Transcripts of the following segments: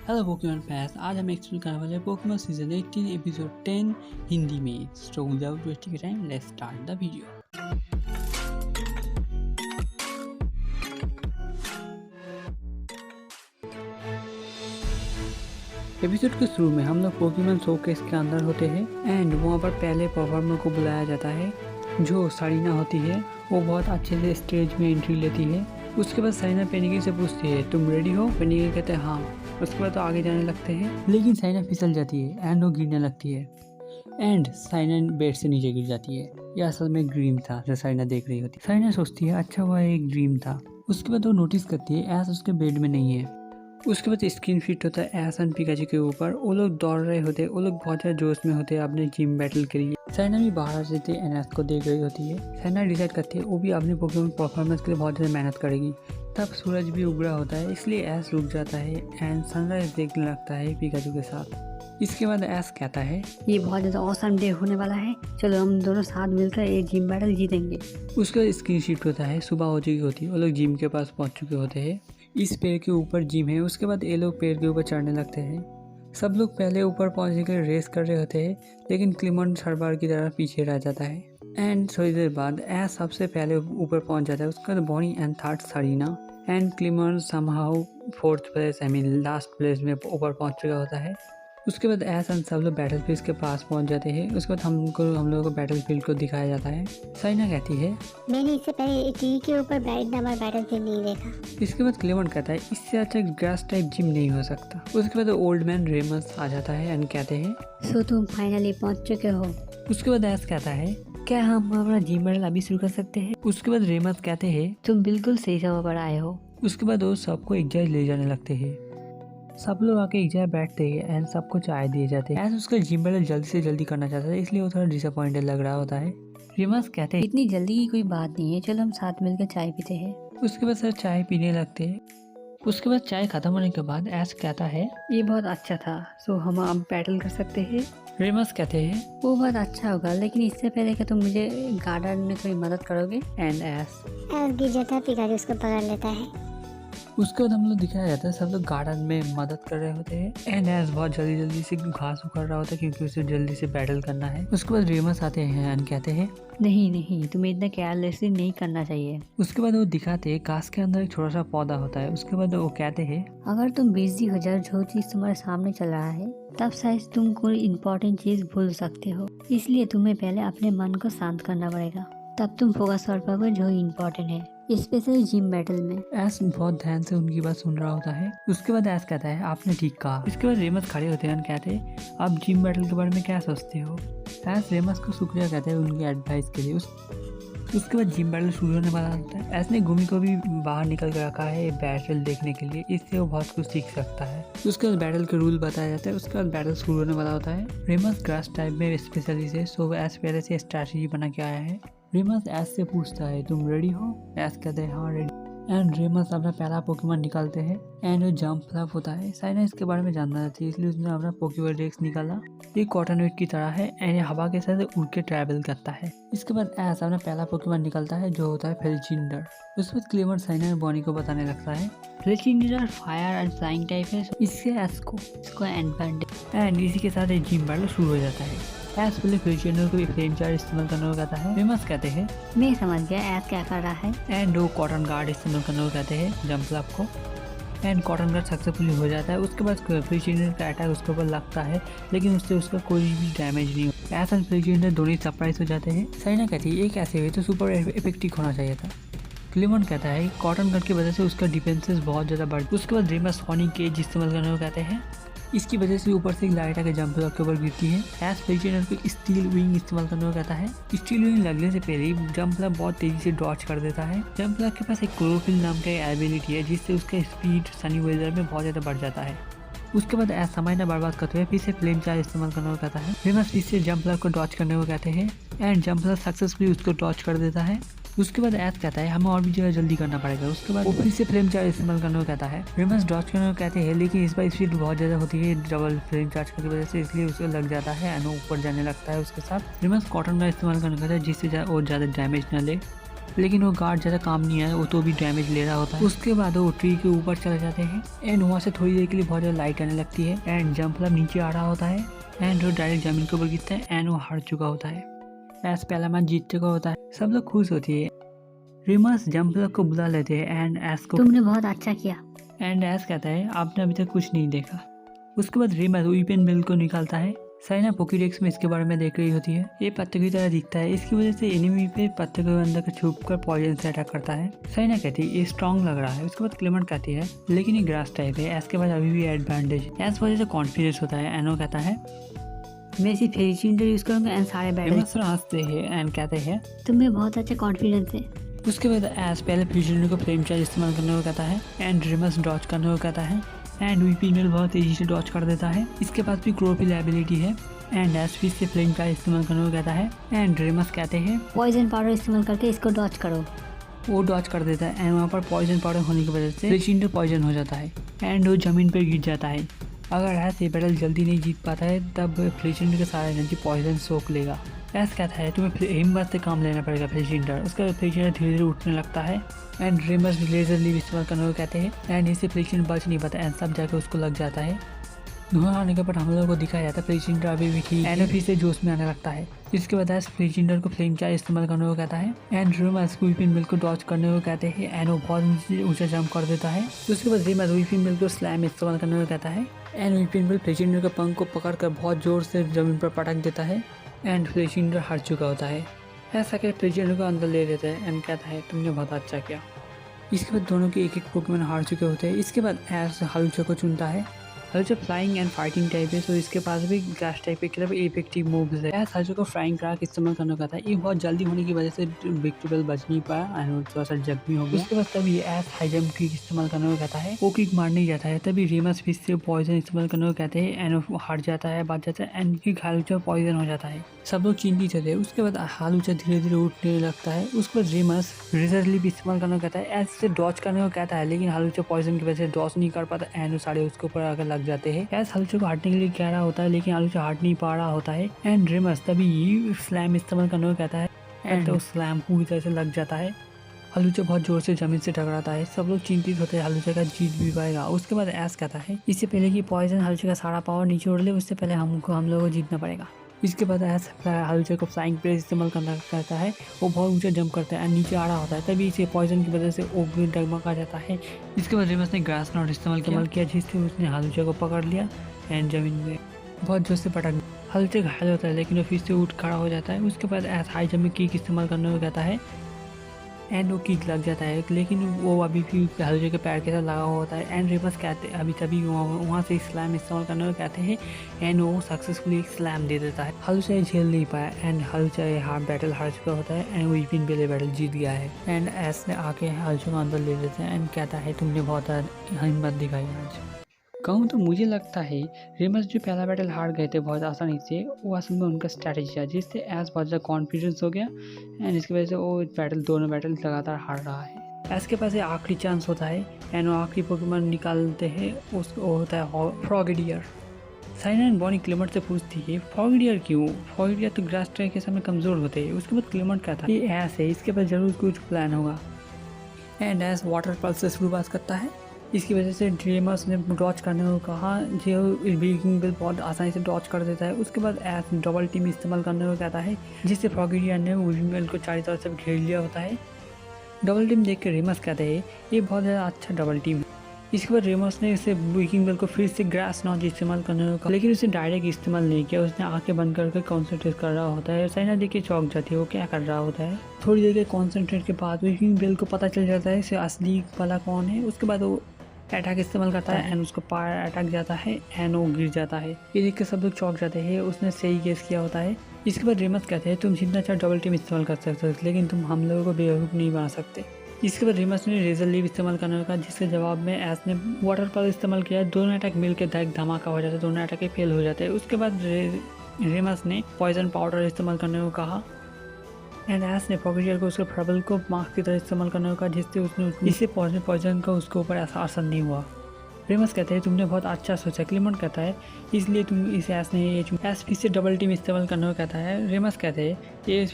Hello Pokemon fans, आज हम explain करने वाले हैं पोकेमॉन सीजन 18 एपिसोड 10 हिंदी में। So without wasting time let's start the video. Episode के शुरू में हम लोग पोकेमॉन शोकेस के अंदर होते हैं एंड वहाँ पर पहले परफॉर्मर को बुलाया जाता है जो सारीना होती है। वो बहुत अच्छे से स्टेज में एंट्री लेती है। उसके बाद सारीना पेनिकी से पूछती है तुम रेडी हो? पेनिकी कहते हैं हाँ। उसके बाद तो आगे जाने लगते हैं लेकिन सारीना फिसल जाती है एंड वो गिरने लगती है एंड सारीना बेड से नीचे गिर जाती है। यह असल में ड्रीम था जो सारीना देख रही होती है। सारीना सोचती है अच्छा हुआ एक ड्रीम था। उसके बाद वो नोटिस करती है ऐस उसके बेड में नहीं है। उसके बाद स्क्रीन फिट होता है ऐस एंड पिकाचू के ऊपर। वो लोग दौड़ रहे होते हैं, वो लोग बहुत ज़्यादा जोश में होते हैं अपने जिम बैटल के लिए। सारीना भी बाहर से एस को देख रही होती है। सारीना डिसाइड करती है वो भी अपने पोकेमॉन परफॉर्मेंस के लिए बहुत ज़्यादा मेहनत करेगी। तब सूरज भी उग रहा होता है इसलिए ऐस रुक जाता है एंड सनराइज देखने लगता है पिकाचू के साथ। इसके बाद ऐस कहता है ये बहुत ज़्यादा ऑसम डे होने वाला है, चलो हम दोनों साथ मिलकर एक जिम बैटल जीतेंगे। उसके बाद स्क्रीन शिफ्ट होता है, सुबह हो चुकी होती है। वो लोग जिम के पास पहुंच चुके होते हैं। इस पेड़ के ऊपर जिम है। उसके बाद ये लोग पेड़ के ऊपर चढ़ने लगते हैं। सब लोग पहले ऊपर पहुंचने के लिए रेस कर रहे होते हैं लेकिन क्लेमेंट हर बार की तरह पीछे रह जाता है एंड थोड़ी देर बाद ऐस सबसे पहले ऊपर पहुंच जाता है। उसके बाद Bonnie and third Sarina and Clement somehow fourth place last place में ऊपर पहुंच चुका होता है। उसके बाद ऐसा सब लोग बैटल फील्ड के पास पहुंच जाते हैं। उसके बाद हम लोगों को बैटल फील्ड को दिखाया जाता है। सारीना कहती है मैंने इससे पहले टीवी के ऊपर बैठना बैटल फील्ड नहीं देखा। इसके बाद क्लेमेंट कहता है इससे अच्छा ग्रास टाइप जिम नहीं हो सकता। उसके बाद ओल्ड मैन रेमस आ जाता है एंड कहते हैं सो तुम फाइनली पहुंच चुके हो। उसके बाद ऐस कहता है क्या हम अपना जिम बैटल अभी शुरू कर सकते हैं? उसके बाद रेमस कहते हैं तुम बिल्कुल सही समय पर आए हो। उसके बाद वो सबको एक जगह ले जाने लगते हैं। सब लोग आके एक जगह बैठते हैं एंड सबको चाय दिए जाते हैं। ऐसा उसका जिम बैटल जल्दी से जल्दी करना चाहता है इसलिए वो थोड़ा डिसअपॉइंटेड लग रहा होता है। रेमस कहते हैं इतनी जल्दी की कोई बात नहीं है, चलो हम साथ मिलकर चाय पीते हैं। उसके बाद सर चाय पीने लगते हैं। उसके बाद चाय खत्म होने के बाद ऐस कहता है ये बहुत अच्छा था, सो हम अब बैटल कर सकते हैं। रेमस कहते हैं वो बहुत अच्छा होगा लेकिन इससे पहले क्या तुम मुझे गार्डन में थोड़ी मदद करोगे? एंड ऐस गिर जाता है, पिकाचू उसको पकड़ लेता है। उसके बाद हम लोग दिखाया जाता है सब लोग गार्डन में मदद कर रहे होते हैं एंड ऐस बहुत जल्दी से घास उखाड़ रहा होता है क्योंकि उसे जल्दी से बैटल करना है। उसके बाद रेमस आते हैं एंड कहते हैं नहीं तुम्हें इतना केयरलेसली नहीं करना चाहिए। उसके बाद वो दिखाते हैं घास के अंदर एक छोटा सा पौधा होता है। उसके बाद वो कहते हैं अगर तुम बिजी हो जाओ जो चीज तुम्हारे सामने चल रहा है तब शायद तुम कोई इम्पोर्टेंट चीज भूल सकते हो, इसलिए तुम्हें पहले अपने मन को शांत करना पड़ेगा, तब तुम फोकस कर पाओगे जो इम्पोर्टेंट है, स्पेशली जिम बैटल में। ऐस बहुत ध्यान से उनकी बात सुन रहा होता है। उसके बाद ऐस कहता है आपने ठीक कहा। इसके बाद रेमस खड़े होते हैं और कहते हैं आप जिम बैटल के बारे में क्या सोचते हो? ऐस रेमस को शुक्रिया कहते हैं उनकी एडवाइस के लिए। उसके बाद जिम बैटल शुरू होने वाला होता है। ऐस ने गुमी को भी बाहर निकल कर रखा है बैटल देखने के लिए, इससे वो बहुत कुछ सीख सकता है। उसके बाद बैटल के रूल बताया जाता है। उसके बाद बैटल शुरू होने वाला होता है। रेमस ग्रास टाइप में स्पेशली से सो ऐस पहले से स्ट्रैटेजी बना के आया है। रेमस ऐस से पूछता है तुम रेडी हो? ऐस कहते हैं हाँ रेडी एंड रेमस अपना पहला पोकेमॉन निकालते हैं एंड वो जंप फ्लैप होता है। सारीना इसके बारे में जानना चाहती है इसलिए उसने अपना पोकेबॉल रेक्स निकाला। ये कॉटन वेट की तरह है एंड ये हवा के साथ उड़ के ट्रैवल करता है। इसके बाद ऐस अपना पहला पोकेमॉन निकलता है जो होता है फेलिचिंडर। उसके बाद क्लेमेंट सारीना और बॉनी को बताने लगता है फेलिचिंडर फायर एंड फ्लाइंग टाइप है, इससे इसको एडवांटेज एंड इसी के साथ एक जिम बैटल शुरू हो जाता है। ऐस पहले फेलिचिंडर को फ्लेम चार्ज इस्तेमाल करने को कहता है। रेमस कहते हैं मैं समझ गया ऐस क्या कर रहा है एंड वो कॉटन गार्ड इस्तेमाल करने को कहते हैं जंप फ्लैप को एंड कॉटन गार्ड सक्सेसफुली हो जाता है। उसके बाद फेलिचिंडर का अटैक उसके ऊपर लगता है लेकिन उससे उसका कोई भी डैमेज नहीं होता। ऐसा फेलिचिंडर दोनों सरप्राइज हो जाते हैं। सारीना कहती है एक ऐसे हुए तो सुपर इफेक्टिव होना चाहिए था। क्लेमेंट कहता है कॉटन गार्ड की वजह से उसका डिफेंसेस बहुत ज़्यादा बढ़। उसके बाद रेमस फॉनी केज इस्तेमाल करने को कहते हैं। इसकी वजह से ऊपर से लाइट आके जंप फ्लैप के ऊपर गिरती है। ऐस फेलिचिंडर को स्टील विंग इस्तेमाल करने को कहता है। स्टील विंग लगने से पहले ही जंप फ्लैप बहुत तेजी से डॉच कर देता है। जंप फ्लैप के पास एक क्लोरोफिल नाम का एबिलिटी है जिससे उसका स्पीड सनी वेदर में बहुत ज़्यादा बढ़ जाता है। उसके बाद ऐसा समय न बर्बाद करते हुए फिर से फ्लेम चार्ज इस्तेमाल करने को कहता है। रेमस फिर से जंप फ्लैप को डॉच करने को कहते हैं एंड जंप फ्लैप सक्सेसफुली उसको डॉच कर देता है। उसके बाद ऐस कहता है हमें और भी जगह जल्दी करना पड़ेगा। उसके बाद वो फिर से फ्लेम चार्ज इस्तेमाल करने को कहता है। रेमस डॉच करने को कहते हैं लेकिन इस बार स्पीड बहुत ज़्यादा होती है डबल फ्लेम चार्ज की वजह से, इसलिए उसे लग जाता है एंड ऊपर जाने लगता है। उसके साथ रेमस कॉटन का इस्तेमाल करने को कहता है जिससे वो ज़्यादा डैमेज न ले। लेकिन वो गार्ड ज़्यादा काम नहीं आया, वो तो भी डैमेज ले रहा होता है। उसके बाद वो ट्री के ऊपर चले जाते हैं एंड वहाँ से थोड़ी देर के लिए बहुत ज़्यादा लाइट आने लगती है एंड जंपलप नीचे आ रहा होता है एंड वो डायरेक्ट जमीन के ऊपर गिरता है एंड वो हार चुका होता है। एस पहला मैच जीत चुका होता है, सब लोग खुश होती है। रिमस जंपलप को बुला लेते हैं एंड एस को, तुमने बहुत अच्छा किया। एंड एस कहता है आपने अभी तक कुछ नहीं देखा। उसके बाद रिमस वीपन बिल को निकालता है। साइना पोकीडेक्स में इसके बारे में देख रही होती है। ये पत्ते की तरह दिखता है, इसकी वजह से एनिमी पे पत्ते के अंदर का छुप कर पॉइजन से अटैक करता है। साइना कहती है ये स्ट्रॉन्ग लग रहा है। उसके बाद क्लेमेंट कहती है लेकिन ये ग्रास टाइप है, एस के बाद अभी भी एडवांटेज। एस वजह से कॉन्फिडेंस होता है। एनो कहता है मैं सिर्फ फेरिचिंडर यूज करूंगा एंड सारे बैटल। रिमस हंसते हैं एंड कहते हैं तुम्हें बहुत अच्छा कॉन्फिडेंस है। उसके बाद एस पहले फ्यूजन को फ्लेम चार्ज इस्तेमाल करने को कहता है एंड रिमस डॉज करने को कहता है एंड वीपी मेल बहुत तेजी से डॉज कर देता है। इसके पास भी क्रोपिल एबिलिटी है एंड एस फिर से फ्लेम चार्ज इस्तेमाल करने को कहता है एंड रिमस कहते हैं पॉइजन पाउडर इस्तेमाल करके इसको डॉच करो। वो डॉज कर देता है एंड वहाँ पर पॉइजन पाउडर होने की वजह से फ्रिशिंडर पॉइजन हो जाता है एंड वो जमीन पर गिर जाता है। अगर एस ये बैटल जल्दी नहीं जीत पाता है तब फ्रिशिंडर का सारा एनर्जी पॉइजन सोख लेगा। एस कहता है तुम्हें हिम्मत से काम लेना पड़ेगा फ्रिशिंडर। उसका फ्रिशिंडर धीरे धीरे उठने लगता है एंड रिमस लेजर लीव इस्तेमाल करने को कहते हैं एंड इससे फ्रिशिंडर बच नहीं पाता एंड सब जाकर उसको लग जाता है। धुआं आने के बाद हम लोगों को दिखाया जाता है फ्रिशिंडर अभी भी ठीक एंड फिर से जोश में आने लगता है। इसके बाद एस फ्रिशिंडर को फ्लेम चार्ज इस्तेमाल करने को कहता है एंड रिमस वीपिन बिल को डॉज करने को कहते हैं एंड वो बहुत ऊंचा जंप कर देता है। उसके बाद रिमस वीपिन बिल को स्लैम इस्तेमाल करने को कहता है एंड वीपिन बिल फ्रिशिंडर के पंख को पकड़कर बहुत जोर से जमीन पर पटक देता है एंड फ्रिशिंडर हार चुका होता है। ऐसा कर फ्रिशिंडर को अंदर ले लेता है एंड कहता है तुमने बहुत अच्छा किया। इसके बाद दोनों के एक एक पोकेमॉन हार चुके होते हैं। इसके बाद एस हलचो को चुनता है। हलचो फ्लाइंग एंड फाइटिंग टाइप है, तो इसके पास भी ग्रास टाइप के खिलाफ इफेक्टिव मूव्स है। एस हलचो को फ्राइंग क्रैक इस्तेमाल करना कहता है। ये बहुत जल्दी होने की वजह से विक्टोरियल बच नहीं पाया एंड थोड़ा सा जख्मी हो गया। उसके बाद तभी एस हाई जंप किक इस्तेमाल करने को कहता है। वो किक मारने जाता है तभी रिमस फिश से पॉइजन इस्तेमाल करने को कहते हैं एंड हार जाता है, बच जाता है एंड किक हलचो पॉइजन हो जाता है। सब लोग चिंतित होते हैं। उसके बाद हलचो धीरे धीरे उठने लगता है। उसके बाद रिमस रेजर लीफ इस्तेमाल करना कहता है। एस से डॉज करने को कहता है लेकिन हलचो पॉइजन की वजह से डॉज नहीं कर पाता एंड सारे उसके ऊपर आकर लग जाते हैं। एस हलचो को हटने के लिए कह रहा होता है लेकिन हलचो हट नहीं पा रहा होता है एंड रिमस तभी स्लैम इस्तेमाल करने को कहता है एंड तो स्लैम पूरी तरह से लग जाता है। हलूचा बहुत जोर से जमीन से टकराता है। सब लोग चिंतित होते हैं हलूचा का जीत भी पाएगा। उसके बाद एस कहता है इससे पहले कि पॉइजन हलूचा का सारा पावर नीचे उड़ ले उससे पहले हम लोगों को जीतना पड़ेगा। इसके बाद एस हलूचा को फ्लाइंग प्रेस इस्तेमाल करना कहता है। वो बहुत ऊंचा जंप करता है एंड नीचे आ रहा होता है तभी इसे पॉइजन की वजह से ओपन डगमग आ जाता है। इसके बाद रिमस ने ग्रास नॉट इस्तेमाल किया जिससे उसने हलूचा को पकड़ लिया एंड जमीन में बहुत जोर से पटक। हलूचा घायल होता है लेकिन वो फिर से उठ खड़ा हो जाता है। उसके बाद एस हाई जंप में किक इस्तेमाल करने को कहता है एंड वो किक लग जाता है लेकिन वो अभी भी हलूचे के पैर के साथ लगा हुआ होता है एंड रिमस कहते अभी तभी वहाँ से स्लैम इस्तेमाल करने को कहते हैं एंड वो सक्सेसफुली एक स्लैम दे देता है। हलूचा झेल नहीं पाया एंड हलूचा हार बैटल हार चुका होता है एंड वीपिन पहले बैटल जीत गया है एंड एस ने आके हलूचा को अंदर ले लेते हैं एंड कहता है तुमने बहुत हिम्मत दिखाई आज। कहूँ तो मुझे लगता है रिमस जो पहला बैटल हार गए थे बहुत आसानी से, वो असल में उनका स्ट्रैटेजी है जिससे एस बहुत ज़्यादा कॉन्फिडेंस हो गया एंड इसकी वजह से वो दोनों बैटल लगातार हार रहा है। एस के पास आखिरी चांस होता है एंड वो आखिरी पोकेमॉन निकालते हैं। उसको होता है फ्रॉगेडियर। साइना एंड बॉनी क्लेमेंट से पूछती है फ्रॉगेडियर क्यों? फ्रॉगेडियर तो ग्रास टाइप के सामने कमज़ोर होते हैं। उसके बाद क्लेमेंट कहता है ये एस है, इसके पास जरूर कुछ प्लान होगा एंड एस वाटर पल्स से शुरुआत करता है। इसकी वजह से रिमस ने डॉच करने को कहा जो ब्रेकिंग बिल बहुत आसानी से डॉच कर देता है। उसके बाद एस डबल टीम इस्तेमाल करने को कहता है जिससे फ्रॉगेडियर ने ब्रेकिंग बिल को चारों तरफ से घेर लिया होता है। डबल टीम देख कर रिमस कहते हैं ये बहुत ज़्यादा अच्छा डबल टीम है। इसके बाद रिमस ने इसे ब्रेकिंग बिल को फिर से ग्रास नॉच इस्तेमाल करने को कहा लेकिन उसे डायरेक्ट इस्तेमाल नहीं किया। उसने आंखें बंद करके कॉन्सेंट्रेट कर रहा होता है। साइना देख के चौंक जाती है वो क्या कर रहा होता है। थोड़ी देर के कॉन्सेंट्रेट के बाद ब्रेकिंग बिल को पता चल जाता है इसे असली वाला कौन है। उसके बाद वो अटैक इस्तेमाल करता है एंड उसको पार अटैक जाता है एंड वो गिर जाता है। ये देख के सब लोग चौंक जाते हैं। उसने सही गेस किया होता है। इसके बाद रिमस कहते हैं तुम जितना चाहे डबल टीम इस्तेमाल कर सकते हो लेकिन तुम हम लोगों को बेवकूफ़ नहीं बना सकते। इसके बाद रिमस ने रेजर लीव इस्तेमाल करने का जिसके जवाब में एस ने वाटर पल इस्तेमाल किया। दोनों अटैक मिलकर धमाका हो जाता है, दोनों अटैक फेल हो जाते हैं। उसके बाद रिमस ने पॉइजन पाउडर इस्तेमाल करने को कहा एंड एस ने फ्रॉगेडियर को उसके प्रबल को मास्क की तरह इस्तेमाल करने को कहा जिससे इससे पॉइजन का उसके ऊपर ऐसा असर नहीं हुआ। रेमस कहते हैं तुमने बहुत अच्छा सोचा। क्लेमेंट कहता है इसलिए तुम इस एस ने एस फिर से डबल टीम इस्तेमाल करने को कहता है। रेमस कहते हैं ये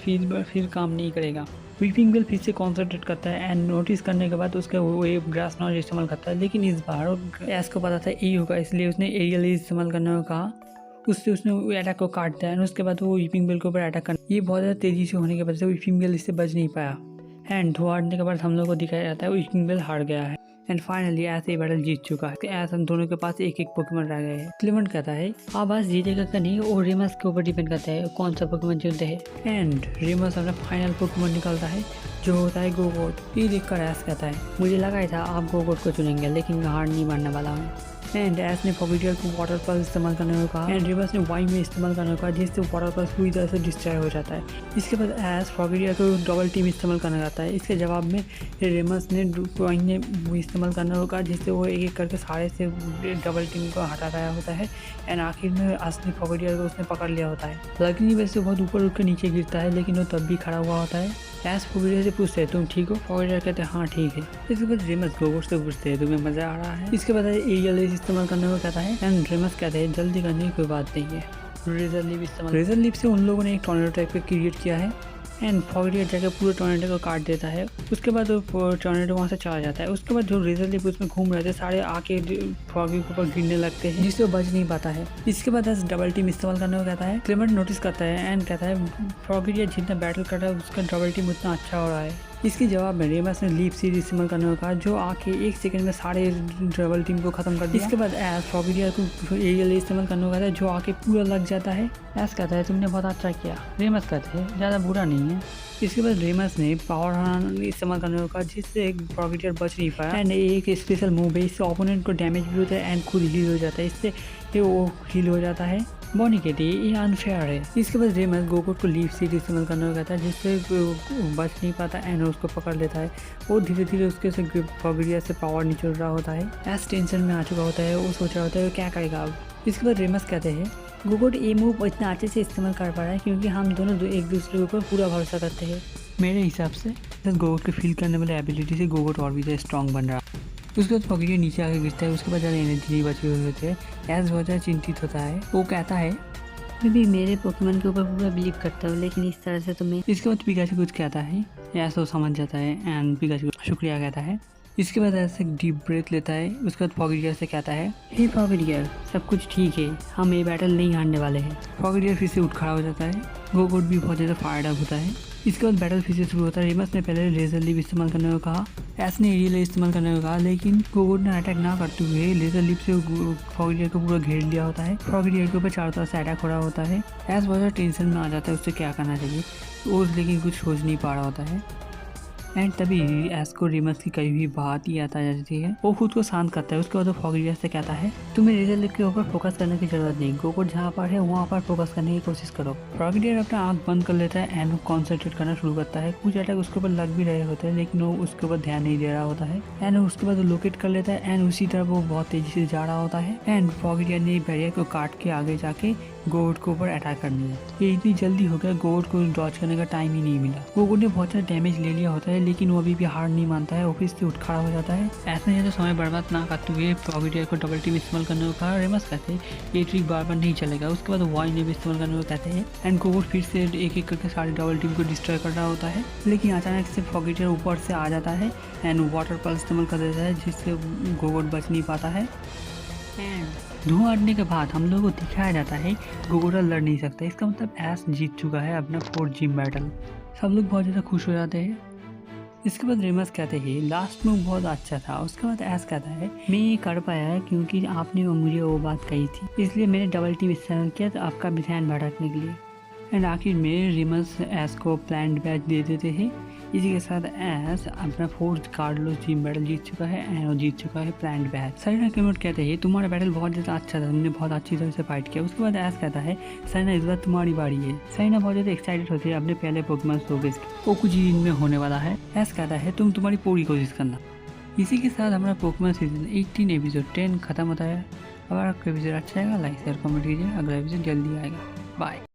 फिर काम नहीं करेगा। वीपिंग बेल फिर से कॉन्सेंट्रेट करता है एंड नोटिस करने के बाद उसका वो ग्रास नॉलेज इस्तेमाल करता है, लेकिन इस बार एस को पता था यही होगा, इसलिए उसने एरियल इस्तेमाल करने को कहा। उससे उसने अटैक को काट दिया एंड उसके बाद वो वीपिंग बेल के ऊपर अटैक करना, ये बहुत ज़्यादा तेज़ी से होने की वजह से वीपिंग बेल इससे बच नहीं पाया एंड धुआं हटने के बाद हम लोग को दिखाया जाता है वीपिंग बेल हार गया है एंड फाइनली ऐसे ही बैटल जीत चुका है। ऐसे हम दोनों के पास एक एक पोकेमॉन रह गए हैं। क्लेमेंट कहता है आप आज जीतेगा का नहीं, और रेमस के ऊपर डिपेंड करता है कौन सा पोकेमॉन चुनते हैं एंड रेमस अपना फाइनल पोकेमॉन निकालता है जो होता है गोगोट। ये देखकर ऐस कहता है मुझे लगा ही था आप गोगोट को चुनेंगे, लेकिन हार नहीं मानने वाला हूँ। एंड ऐस ने फॉबिडियर को वाटर पल्स इस्तेमाल करने को कहा एंड रेमस ने वाई में इस्तेमाल करने को कहा, जिससे वाटर पल्स पूरी तरह से डिस्ट्रॉय हो जाता है। इसके बाद ऐस फॉबिडियर को डबल टीम इस्तेमाल करना चाहता है। इसके जवाब में रेमस ने वाई ने इस्तेमाल करने को कहा, जिससे वो एक एक करके सारे से डबल टीम को हटा रहा होता है एंड आखिर में असली फॉबिडियर को उसने पकड़ लिया होता है। लगनी वैसे बहुत ऊपर उठ कर नीचे गिरता है, लेकिन वो तब भी खड़ा हुआ होता है। ऐस फॉबिडियर से पूछते हैं तुम ठीक हो? फॉबिडियर कहते हैं हाँ ठीक है। इसके बाद रेमस गोगोट से पूछते हैं तुम्हें मजा आ रहा है? इसके बाद एरियल इस्तेमाल करने को कहता है एंड रेमस कहते हैं जल्दी करने की कोई बात नहीं है। रेजर लीफ इस्तेमाल, रेजर लीफ से उन लोगों ने एक टॉर्नेडो टाइप का क्रिएट किया है एंड फॉबिडियर जाकर पूरे टॉर्नेडो को काट देता है। उसके बाद वो टॉर्नेडो वहाँ से चला जाता है। उसके बाद जो रेजर लीफ उसमें घूम रहे थे सारे आके फॉगी के ऊपर गिरने लगते हैं, जिससे वो बच नहीं पाता है। इसके बाद डबल टीम इस्तेमाल करने को कहता है। क्लेमेंट नोटिस करता है एंड कहता है फॉबिडियर जितना बैटल कर रहा है उसका डबल टीम उतना अच्छा हो रहा है। इसके जवाब में रेमस ने लीप सीड इस्तेमाल करने को कहा, जो आके 1 सेकंड में सारे डबल टीम को खत्म कर दिया। इसके बाद ऐस फॉबिडियर को एरियल इस्तेमाल करने को कहता है, जो आके पूरा लग जाता है। ऐस कहता है तुमने बहुत अच्छा किया। रेमस कहते हैं ज़्यादा बुरा नहीं है। इसके बाद रेमस ने पावर इस्तेमाल करने को कहा, जिससे फॉबिडियर बच नहीं पाया एंड एक स्पेशल मूव है, इससे ओपोनेंट को डैमेज भी होता है एंड खुद हील हो जाता है, इससे वो हील हो जाता है। बॉनी कहती है ये अनफेयर है। इसके बाद रेमस गोगोट को लीफ सीड इस्तेमाल करने को कहता है, जिससे बच नहीं पाता एंड उसको पकड़ लेता है। वो धीरे धीरे उसके से फॉबिडियर से पावर निचल रहा होता है। ऐस टेंशन में आ चुका होता है, वो सोच रहा होता है क्या करेगा अब। इसके बाद रेमस कहते हैं गोगोट ये मूव इतना अच्छे से इस्तेमाल कर पा रहा है क्योंकि हम दोनों एक दूसरे के ऊपर पूरा भरोसा करते हैं। मेरे हिसाब से गोगोट के फील करने वाले एबिलिटी से गोगोट और भी ज़्यादा स्ट्रॉन्ग बन रहा है। उसके बाद फॉबिडियर नीचे आके गिरता है। उसके बाद ज़्यादा एनर्जी नहीं बची हुई होती है। ऐस बहुत ज़्यादा चिंतित होता है। वो कहता है मैं भी मेरे पोकेमॉन के ऊपर पूरा बिलीव करता हूँ, लेकिन इस तरह से तो मैं। इसके बाद पिकाचू कुछ कहता है, ऐसा समझ जाता है एंड पिकाचू शुक्रिया कहता है। इसके बाद ऐसे डीप ब्रेथ लेता है। उसके बाद फॉबिडियर से कहता है हे फॉबिडियर सब कुछ ठीक है, हम ये बैटल नहीं हारने वाले हैं। फॉबिडियर फिर से उठ खड़ा हो जाता है। गोगोट भी बहुत ज़्यादा फायर्ड अप होता है। इसके बाद बैटल फिर से शुरू होता है। रेमस ने पहले लेजर लीफ इस्तेमाल करने को कहा, ऐस ने एरियल इस्तेमाल करने को कहा, लेकिन गोगोट ने अटैक ना करते हुए लेजर लीफ से फॉबिडियर को पूरा घेर लिया होता है। फॉबिडियर के ऊपर चारों तरफ से अटैक हो रहा होता है। ऐस बहुत ज़्यादा टेंशन में आ जाता है उससे क्या करना चाहिए, वो लेकिन कुछ सोच नहीं पा रहा होता है एंड तभी ऐस को रेमस की कही हुई बात ही आता जाती है। वो खुद को शांत करता है। उसके बाद वो फॉबिडियर से कहता है तुम्हें रिजल्ट के ऊपर फोकस करने की जरूरत नहीं, गोगोट जहाँ पर है वहाँ पर फोकस करने की कोशिश करो। फॉबिडियर अपना आंख बंद कर लेता है एंड वो कॉन्सेंट्रेट करना शुरू करता है। कुछ अटैक उसके ऊपर लग भी रहे होते हैं, लेकिन वो उसके ऊपर ध्यान नहीं दे रहा होता है एंड उसके बाद वो लोकेट कर लेता है एंड उसी तरह वो बहुत तेजी से जा रहा होता है एंड फॉबिडियर ने बैरियर को काट के आगे जाके गोगोट के ऊपर अटैक कर लिया। ये इतनी जल्दी हो गया गोगोट को डॉज करने का टाइम ही नहीं मिला। गोगोट ने बहुत सारा डैमेज ले लिया होता है, लेकिन वो अभी भी हार नहीं मानता है। ऑफिस से उठ खड़ा हो जाता है। ऐसे ही तो समय बर्बाद ना करते हुए फॉबिडियर को डबल टीम इस्तेमाल करने को कहा। रेमस कहते हैं ये ट्रिक बार बार नहीं चलेगा। उसके बाद वाई ने भी इस्तेमाल करने को कहते हैं एंड गोगोट फिर से एक एक करके सारी डबल टीम को डिस्ट्रॉय कर रहा होता है, लेकिन अचानक से फॉबिडियर ऊपर से आ जाता है एंड वाटर पल्स इस्तेमाल कर देता है, जिससे गोगोट बच नहीं पाता है। धुआं हटने के बाद हम लोगों को दिखाया जाता है गोगोट लड़ नहीं सकता। इसका मतलब ऐस जीत चुका है अपना 4th जिम बैटल। सब लोग बहुत ज़्यादा खुश हो जाते हैं। इसके बाद रेमस कहते हैं लास्ट मूव बहुत अच्छा था। उसके बाद ऐस कहता है मैं ये कर पाया क्योंकि आपने मुझे वो बात कही थी, इसलिए मैंने डबल टीम इस्तेमाल किया तो आपका भी ध्यान भटकने के लिए। एंड आखिर में रेमस ऐस को प्लान्ड बैच दे देते हैं। इसी के साथ ऐस अपना 4th कार्डलोस जिम बैटल जीत चुका है एंड वो जीत चुका है प्लान्ड बैच। साइना क्लेमेंट कहते हैं तुम्हारा बैटल बहुत ज़्यादा अच्छा था, तुमने बहुत अच्छी तरह से फाइट किया। उसके बाद ऐस कहता है साइना इस बार तुम्हारी बारी है। साइना बहुत ज़्यादा एक्साइटेड होती है अपने पहले पोकेमॉन शोकेस की, वो कुछ ही दिन में होने वाला है। ऐस कहता है तुम तुम्हारी पूरी कोशिश करना। इसी के साथ हमारा पोकेमॉन सीजन 18 एपिसोड 10 खत्म होता है। अगर आपका एपिसोड अच्छा आएगा लाइक शेयर कमेंट कीजिए। अगला एपिसोड जल्दी आएगा। बाय।